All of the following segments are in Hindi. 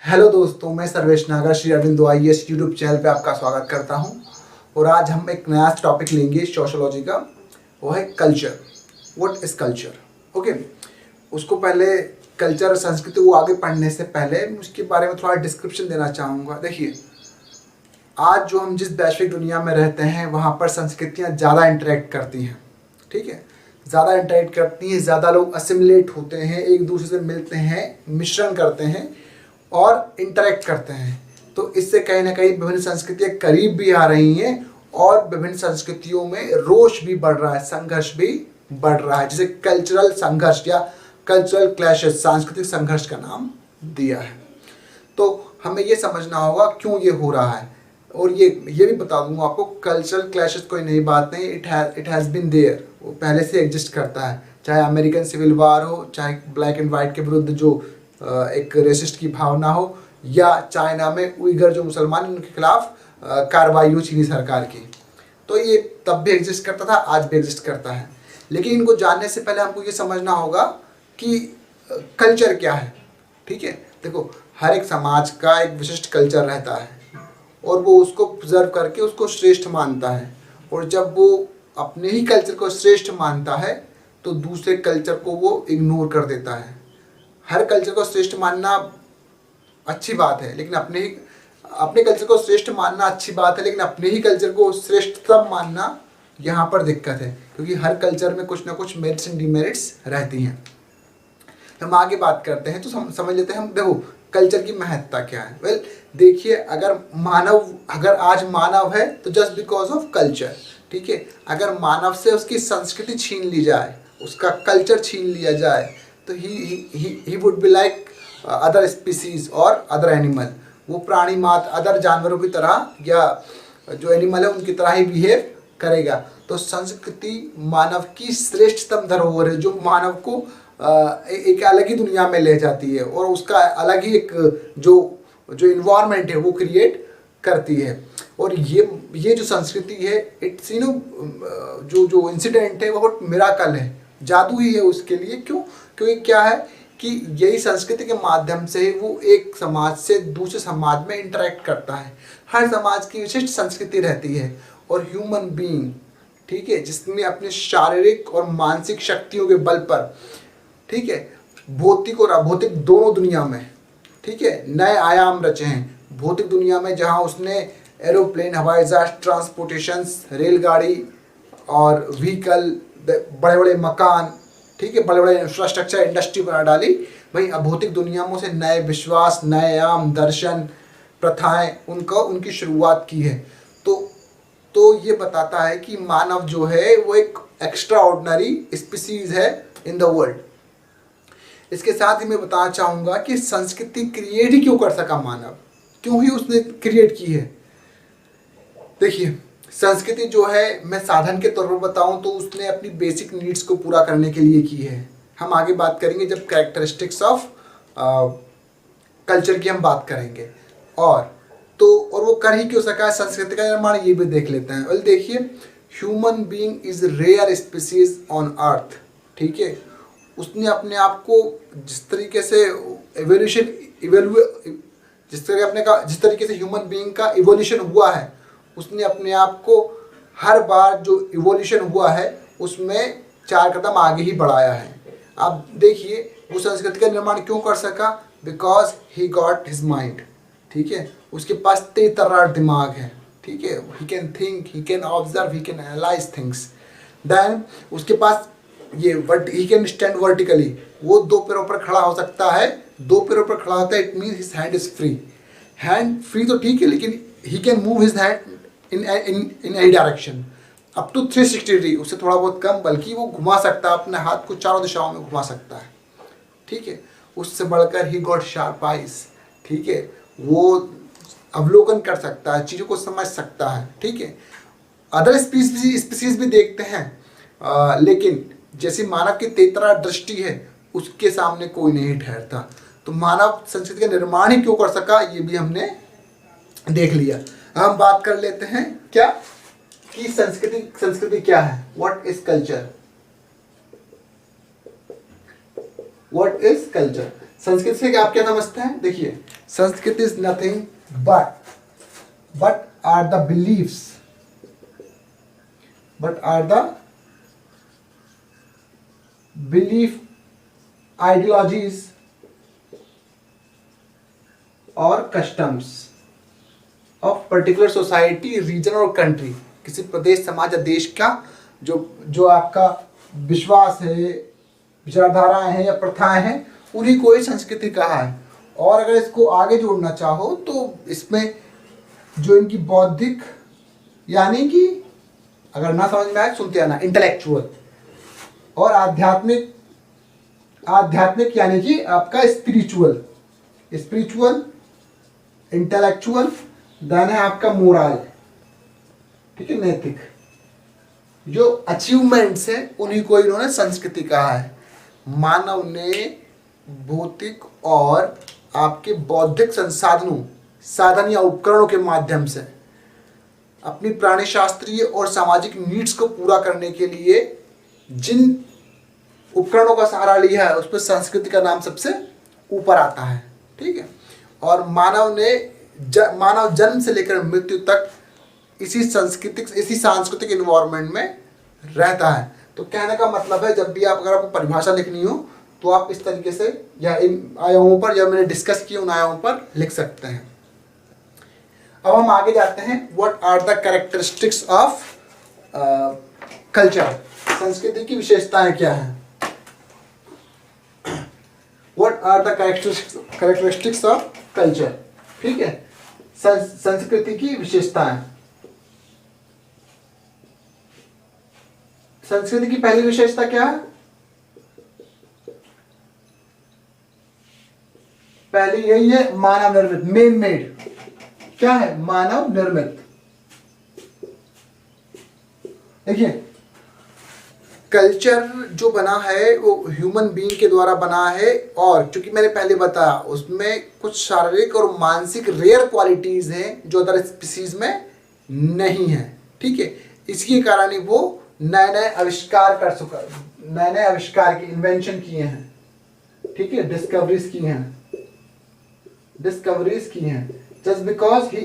हेलो दोस्तों, मैं Sarvesh Nagar Shri Arvind IAS YouTube channel पे आपका स्वागत करता हूं। और आज हम एक नया टॉपिक लेंगे सोशियोलॉजी का। वो है culture. What is culture? Okay, उसको पहले कल्चर और संस्कृति को आगे पढ़ने से पहले उसके बारे में थोड़ा डिस्क्रिप्शन देना चाहूँगा। देखिए, आज जो हम जिस वैश्विक दुनिया में रहते हैं वहाँ पर संस्कृतियाँ ज़्यादा इंटरेक्ट करती हैं। ठीक है, ज़्यादा इंटरेक्ट करती हैं, ज़्यादा लोग असिमिलेट होते हैं, एक दूसरे से मिलते हैं, मिश्रण करते हैं और इंटरेक्ट करते हैं। तो इससे कहीं ना कहीं विभिन्न संस्कृतियाँ करीब भी आ रही हैं और विभिन्न संस्कृतियों में रोष भी बढ़ रहा है, संघर्ष भी बढ़ रहा है, जिसे कल्चरल संघर्ष या कल्चरल क्लैशेस, सांस्कृतिक संघर्ष का नाम दिया है। तो हमें ये समझना होगा क्यों ये हो रहा है। और ये भी बता दूंगा आपको, कल्चरल क्लैशेस कोई नई बात नहीं, इट हैज़ बीन देयर, वो पहले से एग्जिस्ट करता है। चाहे अमेरिकन सिविल वार हो, चाहे ब्लैक एंड वाइट के विरुद्ध जो एक रेसिस्ट की भावना हो, या चाइना में उइगर जो मुसलमान, उनके खिलाफ कार्रवाई हो चीनी सरकार की, तो ये तब भी एग्जिस्ट करता था, आज भी एग्जिस्ट करता है। लेकिन इनको जानने से पहले हमको ये समझना होगा कि कल्चर क्या है। ठीक है, देखो, हर एक समाज का एक विशिष्ट कल्चर रहता है और वो उसको प्रिजर्व करके उसको श्रेष्ठ मानता है। और जब वो अपने ही कल्चर को श्रेष्ठ मानता है तो दूसरे कल्चर को वो इग्नोर कर देता है। हर कल्चर को श्रेष्ठ मानना अच्छी बात है, लेकिन अपने कल्चर को श्रेष्ठ मानना अच्छी बात है, लेकिन अपने ही कल्चर को श्रेष्ठतम मानना यहाँ पर दिक्कत है, क्योंकि हर कल्चर में कुछ ना कुछ मेरिट्स एंड डिमेरिट्स रहती हैं। हम आगे बात करते हैं तो समझ लेते हैं हम। देखो, कल्चर की महत्ता क्या है। वेल, देखिए, अगर आज मानव है तो जस्ट बिकॉज ऑफ कल्चर। ठीक है, अगर मानव से उसकी संस्कृति छीन ली जाए, उसका कल्चर छीन लिया जाए, तो he would be like other species और अदर एनिमल। वो प्राणी मात्र अदर जानवरों की तरह या जो एनिमल है उनकी तरह ही बिहेव करेगा। तो संस्कृति मानव की श्रेष्ठतम धरोहर है, जो मानव को एक अलग ही दुनिया में ले जाती है और उसका अलग ही एक जो इन्वायरमेंट है वो क्रिएट करती है। और ये जो संस्कृति है, इट्स जो इंसिडेंट है वो बहुत मिराकल है, जादू ही है उसके लिए। क्यों? क्योंकि क्या है कि यही संस्कृति के माध्यम से वो एक समाज से दूसरे समाज में इंटरेक्ट करता है। हर समाज की विशिष्ट संस्कृति रहती है और ह्यूमन बीइंग, ठीक है, जिसमें अपने शारीरिक और मानसिक शक्तियों के बल पर, ठीक है, भौतिक और अभौतिक दोनों दुनिया में, ठीक है, नए आयाम रचे हैं। भौतिक दुनिया में जहां उसने एरोप्लेन, हवाई जहाज, ट्रांसपोर्टेशंस, रेलगाड़ी और व्हीकल, बड़े बड़े मकान, ठीक है, बड़े बड़े इंफ्रास्ट्रक्चर, इंडस्ट्री बना डाली। वहीं अभौतिक दुनिया में उसे नए विश्वास, नए आयाम, दर्शन, प्रथाएं, उनकी शुरुआत की है। तो ये बताता है कि मानव जो है वो एक एक्स्ट्रा ऑर्डिनरी स्पीसीज है इन द वर्ल्ड। इसके साथ ही मैं बताना चाहूँगा कि संस्कृति क्रिएट ही क्यों कर सका मानव, क्यों ही उसने क्रिएट की है। देखिए, संस्कृति जो है, मैं साधन के तौर पर बताऊं तो उसने अपनी बेसिक नीड्स को पूरा करने के लिए की है। हम आगे बात करेंगे जब कैरेक्टरिस्टिक्स ऑफ कल्चर की हम बात करेंगे। और वो कर ही क्यों सका है संस्कृति का निर्माण, ये भी देख लेते हैं। वेल, देखिए, human being is rare species on earth. ठीक है, उसने अपने आप को जिस तरीके से जिस तरीके से ह्यूमन बीइंग का इवोल्यूशन हुआ है, उसने अपने आप को हर बार जो इवोल्यूशन हुआ है उसमें 4 कदम आगे ही बढ़ाया है। आप देखिए, वो संस्कृति का निर्माण क्यों कर सका? Because he got his mind. ठीक है, उसके पास तेतर्रार दिमाग है। ठीक है, he can think, he can observe, he can analyse things. Then उसके पास ही कैन स्टैंड वर्टिकली, वो 2 पैरों पर खड़ा हो सकता है। 2 पैरों पर खड़ा होता है, it means his hand is free. Hand free तो ठीक है, लेकिन he can move his hand in any direction up to 360 degree, उससे थोड़ा बहुत कम, बल्कि वो घुमा सकता है, अपने हाथ को चारों दिशाओं में घुमा सकता है। ठीक है, उससे बढ़कर ही गॉट शार्प आइज। ठीक है, वो अवलोकन कर सकता है, चीज़ों को समझ सकता है। ठीक है, अदर स्पीसीज भी देखते हैं, लेकिन जैसी मानव की तेतरा दृष्टि है उसके सामने कोई नहीं ठहरता। तो मानव संस्कृति का निर्माण ही क्यों कर सका, ये भी हमने देख लिया। हम बात कर लेते हैं क्या कि संस्कृति क्या है। What is culture? What is culture? संस्कृति से आप क्या समझते हैं? देखिए, संस्कृति is nothing but are the believes, belief, ideologies और customs of particular society, region और कंट्री। किसी प्रदेश, समाज या देश का जो आपका विश्वास है, विचारधाराएं हैं या प्रथाएं हैं, उन्हीं को ही संस्कृति कहा है। और अगर इसको आगे जोड़ना चाहो तो इसमें जो इनकी बौद्धिक, यानी कि अगर ना समझ में आए सुनते आना, इंटेलेक्चुअल, और आध्यात्मिक यानी कि आपका स्पिरिचुअल, इंटेलेक्चुअल, देन है आपका मोरल, ठीक है, नैतिक, जो अचीवमेंट्स हैं उन्हीं को इन्होंने संस्कृति कहा है। मानव ने भौतिक और आपके बौद्धिक संसाधनों, साधन या उपकरणों के माध्यम से अपनी प्राणीशास्त्रीय और सामाजिक नीड्स को पूरा करने के लिए जिन उपकरणों का सहारा लिया है, उस पर संस्कृति का नाम सबसे ऊपर आता है, ठीक है। और मानव जन्म से लेकर मृत्यु तक इसी सांस्कृतिक इन्वायरमेंट में रहता है। तो कहने का मतलब है, जब भी अगर आपको परिभाषा लिखनी हो तो आप इस तरीके से या इन आयामों पर, या मैंने डिस्कस किए उन आयामों पर लिख सकते हैं। अब हम आगे जाते हैं, what are the characteristics of culture, संस्कृति की विशेषताएं क्या हैं। What are the characteristics of culture, ठीक है, संस्कृति की विशेषताएं। संस्कृति की पहली विशेषता क्या है? पहली यही है, मानव निर्मित, मैन मेड। क्या है? मानव निर्मित। देखिए, कल्चर जो बना है वो ह्यूमन बीइंग के द्वारा बना है, और चूंकि मैंने पहले बताया उसमें कुछ शारीरिक और मानसिक रेयर क्वालिटीज हैं जो अदर स्पीसीज में नहीं है, ठीक है। इसके कारण ही वो नए आविष्कार की इन्वेंशन किए हैं, ठीक है, डिस्कवरीज की हैं। Just because he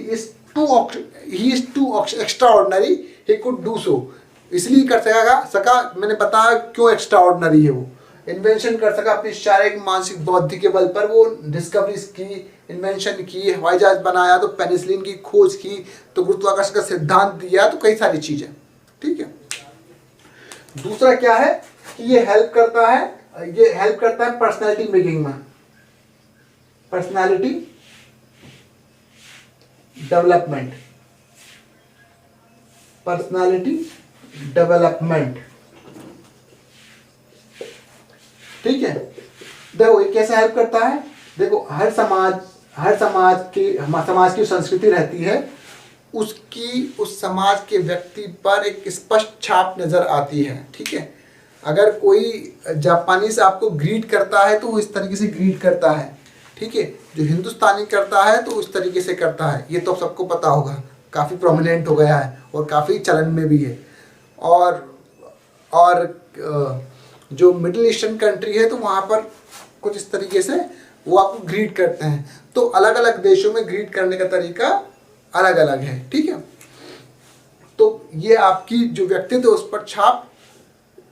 is too extraordinary he could do so, इसलिए कर सका, मैंने बताया क्यों एक्स्ट्राऑर्डिनरी है। वो इन्वेंशन कर सका अपनी शारीरिक, मानसिक, बौद्धिक के बल पर। वो डिस्कवरीज की, इन्वेंशन की, हवाई जहाज बनाया, तो पेनिसिलिन की खोज की, तो गुरुत्वाकर्षण का सिद्धांत दिया, तो कई सारी चीजें, ठीक है। दूसरा क्या है कि ये हेल्प करता है पर्सनैलिटी मेकिंग में, पर्सनैलिटी डेवलपमेंट, ठीक है। देखो ये कैसे हेल्प करता है। देखो, हर समाज की संस्कृति रहती है, उस समाज के व्यक्ति पर एक स्पष्ट छाप नजर आती है, ठीक है। अगर कोई जापानी से आपको ग्रीट करता है तो वो इस तरीके से ग्रीट करता है, ठीक है। जो हिंदुस्तानी करता है तो उस तरीके से करता है, ये तो सबको पता होगा, काफ़ी प्रोमिनेंट हो गया है और काफ़ी चलन में भी है। और जो मिडिल ईस्टर्न कंट्री है तो वहाँ पर कुछ इस तरीके से वो आपको ग्रीट करते हैं। तो अलग अलग देशों में ग्रीट करने का तरीका अलग अलग है, ठीक है। तो ये आपकी जो व्यक्तित्व उस पर छाप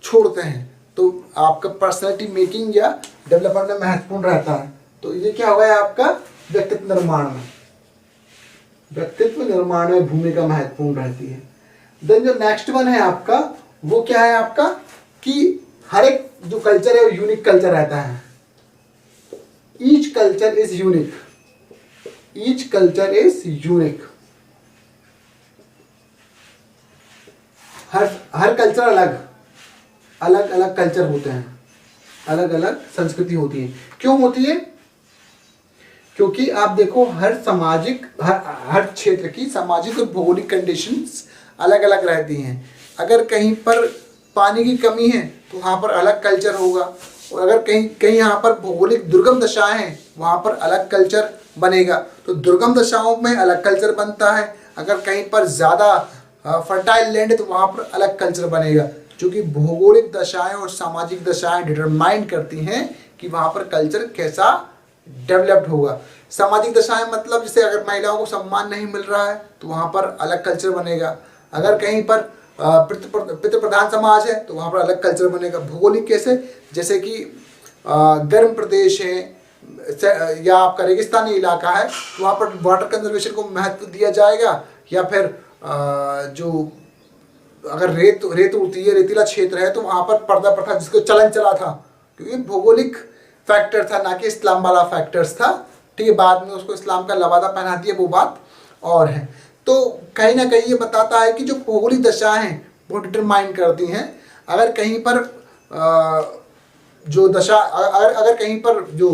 छोड़ते हैं, तो आपका पर्सनैलिटी मेकिंग या डेवलपमेंट में महत्वपूर्ण रहता है। तो ये क्या होगा, आपका व्यक्तित्व निर्माण में भूमिका महत्वपूर्ण रहती है। देन जो नेक्स्ट वन है आपका, वो क्या है आपका, कि हर एक जो कल्चर है वो यूनिक कल्चर रहता है। Each culture is unique. Her culture अलग कल्चर होते हैं, अलग अलग संस्कृति होती है। क्यों होती है? क्योंकि आप देखो, हर क्षेत्र की सामाजिक और भौगोलिक कंडीशंस अलग अलग रहती हैं। अगर कहीं पर पानी की कमी है तो वहाँ पर अलग कल्चर होगा, और अगर कहीं यहाँ पर भौगोलिक दुर्गम दशाएं हैं वहाँ पर अलग कल्चर बनेगा। तो दुर्गम दशाओं में अलग कल्चर बनता है, अगर कहीं पर ज़्यादा फर्टाइल लैंड है तो वहाँ पर अलग कल्चर बनेगा। क्योंकि भौगोलिक दशाएं और सामाजिक दशाएं डिटरमाइन करती हैं कि वहाँ पर कल्चर कैसा डेवलप्ड होगा। सामाजिक दशाएं मतलब जैसे अगर महिलाओं को सम्मान नहीं मिल रहा है तो वहाँ पर अलग कल्चर बनेगा। अगर कहीं पर पितृ प्रधान समाज है तो वहाँ पर अलग कल्चर बनेगा। भौगोलिक कैसे, जैसे कि गर्म प्रदेश है या आपका रेगिस्तानी इलाका है तो वहाँ पर वाटर कंजर्वेशन को महत्व दिया जाएगा, या फिर जो अगर रेत उड़ती है, रेतीला क्षेत्र है तो वहाँ पर पर्दा प्रथा जिसको चलन चला था, क्योंकि भौगोलिक फैक्टर था ना कि इस्लाम वाला फैक्टर्स था। ठीक है, बाद में उसको इस्लाम का लवादा पहना दिया, वो बात और है। तो कहीं ना कहीं ये बताता है कि जो भौगोलिक दशाएं हैं वो डिटरमाइन करती हैं। अगर कहीं पर जो दशा अगर कहीं पर जो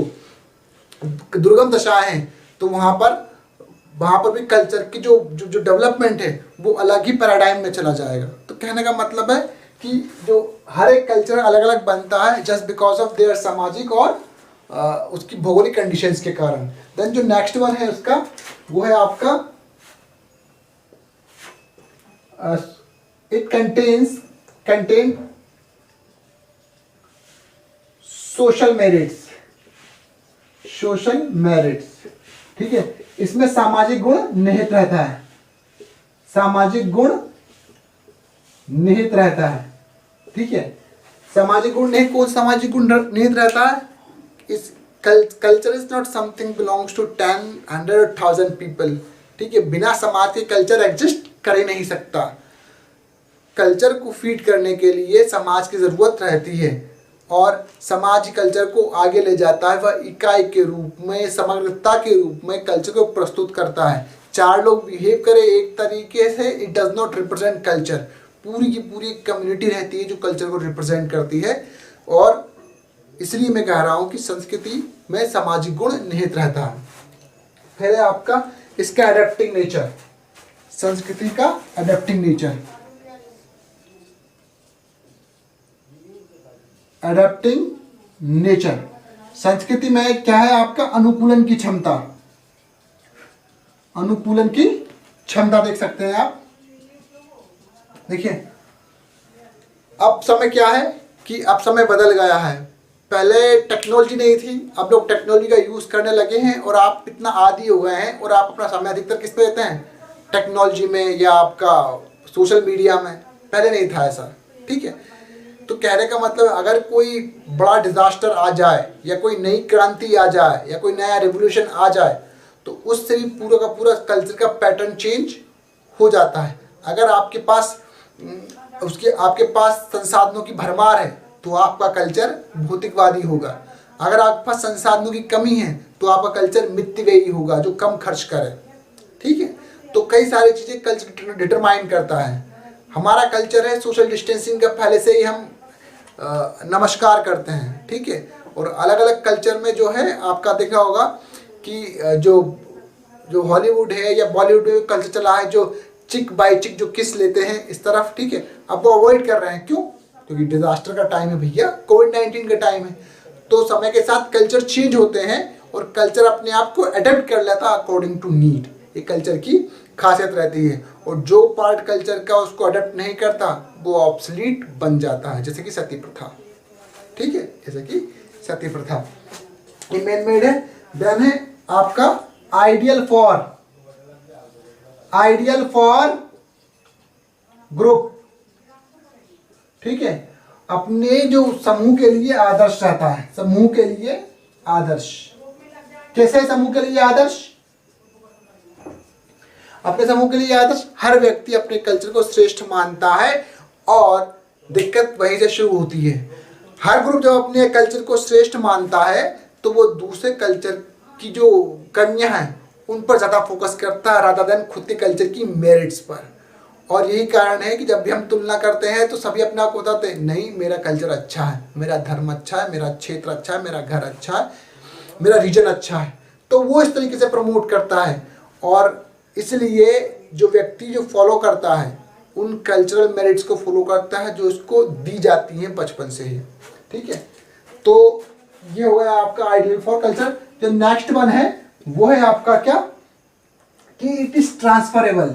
दुर्गम दशाएं हैं तो वहाँ पर भी कल्चर की जो डेवलपमेंट है वो अलग ही पैराडाइम में चला जाएगा। तो कहने का मतलब है कि जो हर एक कल्चर अलग अलग बनता है जस्ट बिकॉज ऑफ देयर सामाजिक और उसकी भौगोलिक कंडीशंस के कारण। देन जो नेक्स्ट वन है उसका वो है आपका इट कंटेन सोशल मेरिट्स। ठीक है, इसमें सामाजिक गुण निहित रहता है। सामाजिक गुण निहित रहता है। ठीक है, सामाजिक गुण नहीं, कौन सामाजिक गुण निहित रहता है? इस culture is not something belongs to 10, 100, 1000 people. ठीक है, बिना समाज के कल्चर एग्जिस्ट कर ही नहीं सकता। कल्चर को फीड करने के लिए समाज की ज़रूरत रहती है और समाज कल्चर को आगे ले जाता है। वह इकाई के रूप में, समग्रता के रूप में कल्चर को प्रस्तुत करता है। चार लोग बिहेव करें एक तरीके से, it does not represent culture. पूरी की पूरी कम्युनिटी रहती है जो कल्चर को रिप्रेजेंट करती है। और इसलिए मैं कह रहा हूँ कि संस्कृति में सामाजिक गुण निहित रहता है। फिर है आपका इसका अडेप्टिंग नेचर, संस्कृति का अडेप्टिंग नेचर। अडेप्टिंग नेचर संस्कृति में क्या है आपका? अनुकूलन की क्षमता। अनुकूलन की क्षमता देख सकते हैं आप। देखिए अब समय क्या है कि अब समय बदल गया है। पहले टेक्नोलॉजी नहीं थी, अब लोग टेक्नोलॉजी का यूज करने लगे हैं और आप इतना आदी हो गए हैं और आप अपना समय अधिकतर किस पे देते हैं? टेक्नोलॉजी में या आपका सोशल मीडिया में। पहले नहीं था ऐसा। ठीक है, तो कहने का मतलब अगर कोई बड़ा डिजास्टर आ जाए या कोई नई क्रांति आ जाए या कोई नया रिवोल्यूशन आ जाए तो उससे भी पूरा का पूरा कल्चर का पैटर्न चेंज हो जाता है। अगर आपके पास संसाधनों की भरमार है तो आपका कल्चर भौतिकवादी होगा। अगर आपके पास संसाधनों की कमी है तो आपका कल्चर मितव्ययी होगा, जो कम खर्च करे। ठीक है, तो कई सारी चीज़ें कल्चर डिटरमाइन करता है। हमारा कल्चर है सोशल डिस्टेंसिंग का, पहले से ही हम नमस्कार करते हैं। ठीक है, और अलग अलग कल्चर में जो है आपका देखा होगा कि जो हॉलीवुड है या बॉलीवुड में कल्चर चला है, जो चिक बाय चिक जो किस लेते हैं इस तरफ। ठीक है, अब वो अवॉइड कर रहे हैं। क्यों? क्योंकि डिजास्टर का टाइम है भैया, कोविड-19 का टाइम है। तो समय के साथ कल्चर चेंज होते हैं और कल्चर अपने आप को अडेप्ट कर लेता है अकॉर्डिंग टू नीड। ये कल्चर की खासियत रहती है। और जो पार्ट कल्चर का उसको अडेप्ट नहीं करता वो ऑब्सलीट बन जाता है, जैसे कि सती प्रथा। ठीक है, जैसे कि सती प्रथा ये मेन मेड है। देन है आपका आइडियल फॉर ग्रुप। ठीक है, अपने जो समूह के लिए आदर्श रहता है। समूह के लिए आदर्श कैसे? समूह के लिए आदर्श, अपने समूह के लिए आदर्श, हर व्यक्ति अपने कल्चर को श्रेष्ठ मानता है और दिक्कत वहीं से शुरू होती है। हर ग्रुप जब अपने कल्चर को श्रेष्ठ मानता है तो वो दूसरे कल्चर की जो कमियां हैं उन पर ज़्यादा फोकस करता है रादर देन खुद के कल्चर की मेरिट्स पर। और यही कारण है कि जब भी हम तुलना करते हैं तो सभी अपने आप को बताते हैं, नहीं मेरा कल्चर अच्छा है, मेरा धर्म अच्छा है, मेरा क्षेत्र अच्छा है, मेरा घर अच्छा है, मेरा रीजन अच्छा है। तो वो इस तरीके से प्रमोट करता है। और इसलिए जो व्यक्ति जो फॉलो करता है उन कल्चरल मेरिट्स को फॉलो करता है जो उसको दी जाती हैं बचपन से ही। ठीक है, तो ये हो गया आपका आइडियल फॉर कल्चर। जो नेक्स्ट वन है वो है आपका क्या कि इट इज ट्रांसफरेबल।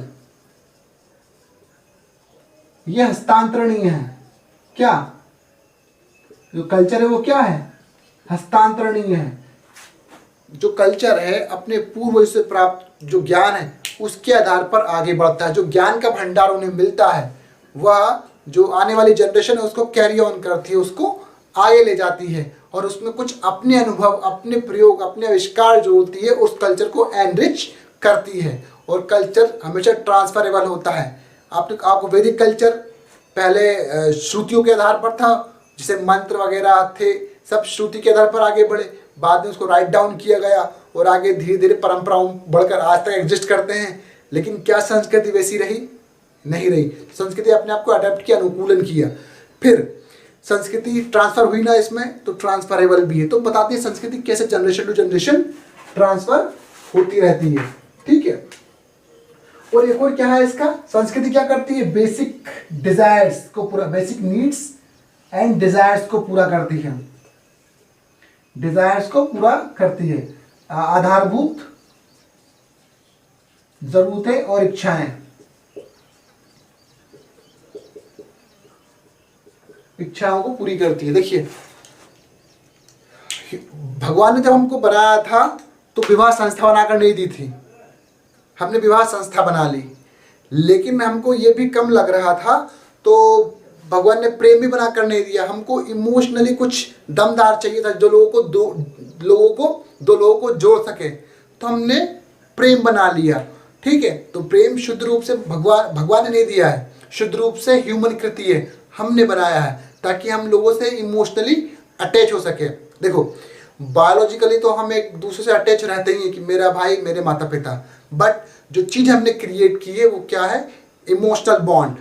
ये हस्तांतरणीय है। क्या जो कल्चर है वो क्या है? हस्तांतरणीय है। जो कल्चर है अपने पूर्वज से प्राप्त जो ज्ञान है उसके आधार पर आगे बढ़ता है। जो ज्ञान का भंडार उन्हें मिलता है वह जो आने वाली जनरेशन है उसको कैरी ऑन करती है, उसको आगे ले जाती है और उसमें कुछ अपने अनुभव, अपने प्रयोग, अपने आविष्कार जोड़ती है, उस कल्चर को एनरिच करती है। और कल्चर हमेशा ट्रांसफरेबल होता है। आपको वैदिक कल्चर पहले श्रुतियों के आधार पर था, जिसे मंत्र वगैरह थे, सब श्रुति के आधार पर आगे बढ़े, बाद में उसको राइट डाउन किया गया और आगे धीरे धीरे परंपराओं बढ़कर आज तक एग्जिस्ट करते हैं। लेकिन क्या संस्कृति वैसी रही? नहीं रही। संस्कृति अपने आप को अडेप्ट किया, अनुकूलन किया। फिर संस्कृति ट्रांसफर हुई ना इसमें, तो ट्रांसफरेबल भी है। तो बताते हैं संस्कृति कैसे जनरेशन टू जनरेशन ट्रांसफर होती रहती है। ठीक है। और एक और क्या है इसका, संस्कृति क्या करती है? बेसिक डिजायर्स को पूरा, बेसिक नीड्स एंड डिजायर्स को पूरा करती है। डिजायर्स को पूरा करती है, आधारभूत जरूरतें और इच्छाएं, इच्छाओं को पूरी करती है। देखिए भगवान ने जब हमको बनाया था तो विवाह संस्था बनाकर नहीं दी थी, हमने विवाह संस्था बना ली। लेकिन हमको ये भी कम लग रहा था तो भगवान ने प्रेम भी बनाकर नहीं दिया। हमको इमोशनली कुछ दमदार चाहिए था जो दो लोगों को जोड़ सके, तो हमने प्रेम बना लिया। ठीक है। तो प्रेम शुद्ध रूप से भगवान ने नहीं दिया है, शुद्ध रूप से ह्यूमन कृति है, हमने बनाया है ताकि हम लोगों से इमोशनली अटैच हो सके। देखो बायोलॉजिकली तो हम एक दूसरे से अटैच रहते ही हैं कि मेरा भाई, मेरे माता पिता, बट जो चीज़ हमने क्रिएट की है वो क्या है? Emotional bond.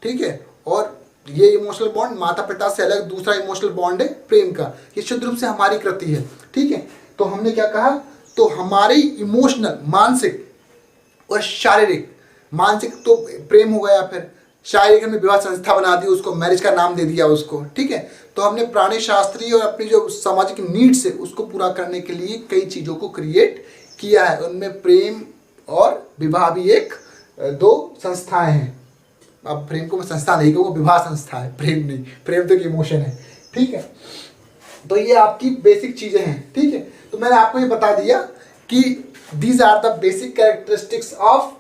ठीक है। और ये इमोशनल बॉन्ड माता पिता से अलग दूसरा इमोशनल बॉन्ड है प्रेम का। ये शुद्ध रूप से हमारी कृति है। ठीक है। तो हमने क्या कहा, तो हमारी इमोशनल, मानसिक और शारीरिक, मानसिक तो प्रेम हो गया, फिर शारीरिक हमने विवाह संस्था बना दी, उसको मैरिज का नाम दे दिया उसको। ठीक है। तो हमने प्राणी शास्त्रीय और अपनी जो सामाजिक नीड्स है उसको पूरा करने के लिए कई चीज़ों को क्रिएट किया है। उनमें प्रेम और विवाह भी एक दो संस्थाएं हैं। अब प्रेम को मैं संस्था नहीं कहूँगा, विवाह संस्था है, प्रेम नहीं। प्रेम तो एक इमोशन है। ठीक है। तो ये आपकी बेसिक चीज़ें हैं। ठीक है। तो मैंने आपको ये बता दिया कि these are the basic characteristics of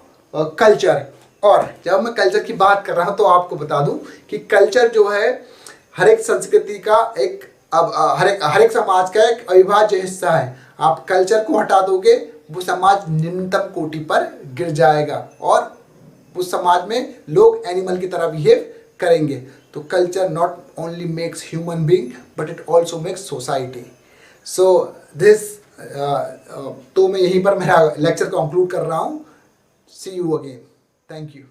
culture. और जब मैं कल्चर की बात कर रहा हूँ तो आपको बता दूं कि कल्चर जो है हर एक संस्कृति का एक, अब हर एक समाज का एक अविभाज्य हिस्सा है। आप कल्चर को हटा दोगे वो समाज निम्नतम कोटि पर गिर जाएगा और उस समाज में लोग एनिमल की तरह बिहेव करेंगे। तो culture not only makes human being but it also makes society. So this तो मैं यहीं पर मेरा लेक्चर कंक्लूड कर रहा हूँ। सी यू अगेन। Thank you.